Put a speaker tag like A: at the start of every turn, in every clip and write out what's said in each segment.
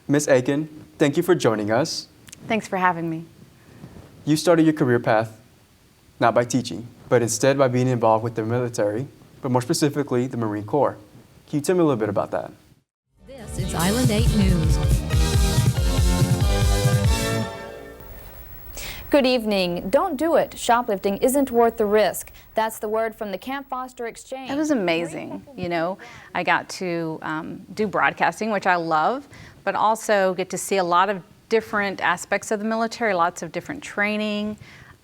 A: Ms. Aiken, thank you for joining us.
B: Thanks for having me.
A: You started your career path not by teaching, but instead by being involved with the military, but more specifically, the Marine Corps. Can you tell me a little bit about that?
C: This is Island 8 News.
D: Good evening. Don't do it. Shoplifting isn't worth the risk. That's the word from the Camp Foster Exchange.
B: It was amazing. You know, I got to do broadcasting, which I love, but also get to see a lot of different aspects of the military, lots of different training.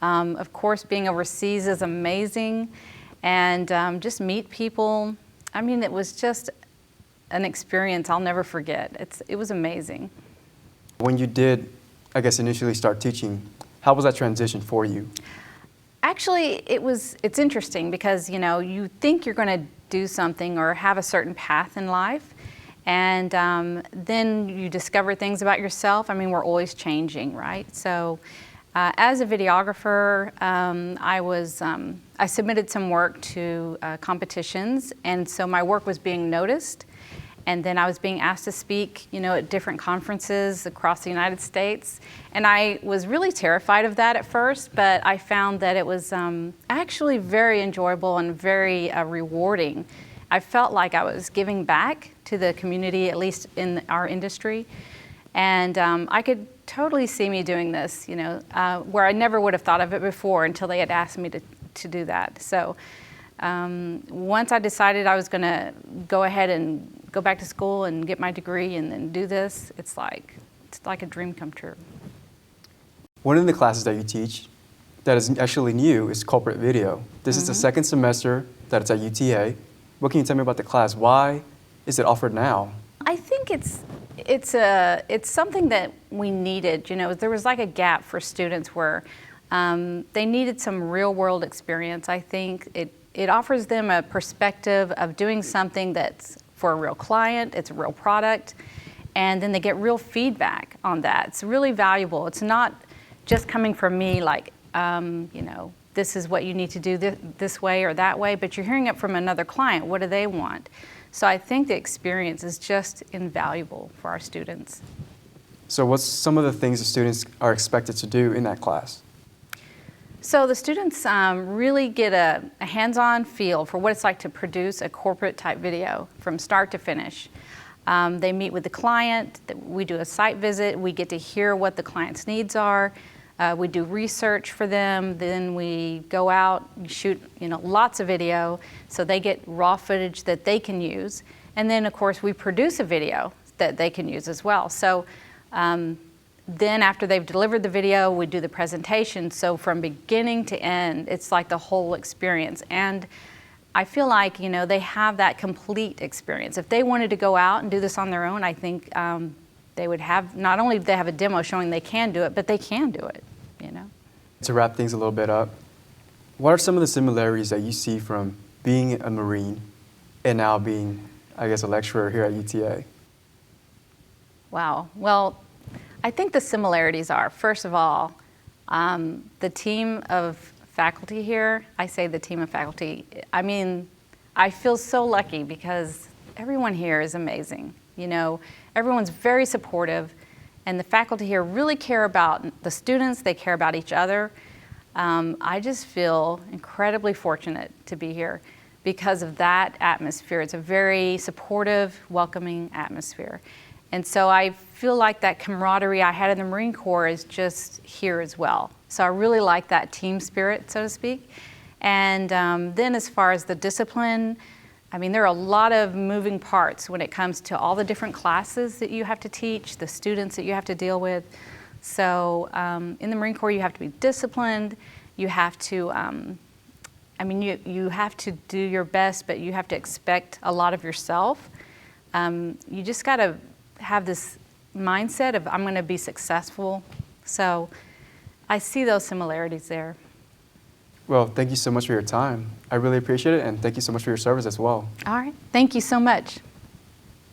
B: Of course, being overseas is amazing, and just meet people. I mean, it was just an experience I'll never forget. It was amazing.
A: When you did, I guess, initially start teaching, how was that transition for you?
B: Actually, it's interesting because, you know, you think you're going to do something or have a certain path in life, and then you discover things about yourself. I mean, we're always changing, right? So as a videographer, I submitted some work to competitions, and so my work was being noticed. And then I was being asked to speak, you know, at different conferences across the United States. And I was really terrified of that at first, but I found that it was actually very enjoyable and very rewarding. I felt like I was giving back to the community, at least in our industry. And I could totally see me doing this, you know, where I never would have thought of it before until they had asked me to do that. So once I decided I was going to go ahead and go back to school and get my degree and then do this, it's like a dream come true.
A: One of the classes that you teach that is actually new is corporate video. This is the second semester that it's at UTA. What can you tell me about the class? Why is it offered now?
B: I think it's something that we needed. You know, there was like a gap for students where they needed some real world experience. I think it offers them a perspective of doing something that's for a real client, it's a real product, and then they get real feedback on that. It's really valuable. It's not just coming from me like, you know, this is what you need to do this way or that way, but you're hearing it from another client. What do they want? So I think the experience is just invaluable for our students.
A: So what's some of the things the students are expected to do in that class?
B: So the students really get a hands-on feel for what it's like to produce a corporate type video from start to finish. They meet with the client, we do a site visit, we get to hear what the client's needs are, we do research for them, then we go out, shoot, you know, lots of video, so they get raw footage that they can use. And then of course we produce a video that they can use as well. So then after they've delivered the video, we do the presentation. So from beginning to end, it's like the whole experience. And I feel like, you know, they have that complete experience. If they wanted to go out and do this on their own, I think they would have, not only do they have a demo showing they can do it, but they can do it, you know.
A: To wrap things a little bit up, what are some of the similarities that you see from being a Marine and now being, I guess, a lecturer here at UTA?
B: Wow. Well, I think the similarities are, first of all, the team of faculty here, I say the team of faculty, I mean, I feel so lucky because everyone here is amazing. You know, everyone's very supportive, and the faculty here really care about the students, they care about each other. I just feel incredibly fortunate to be here because of that atmosphere. It's a very supportive, welcoming atmosphere. And so I feel like that camaraderie I had in the Marine Corps is just here as well. So I really like that team spirit, so to speak. And then as far as the discipline, I mean, there are a lot of moving parts when it comes to all the different classes that you have to teach, the students that you have to deal with. So in the Marine Corps, you have to be disciplined. You have to, I mean, you have to do your best, but you have to expect a lot of yourself. You just got to have this mindset of I'm going to be successful. So I see those similarities there.
A: Well, thank you so much for your time. I really appreciate it, and thank you so much for your service as well.
B: All right. Thank you so much.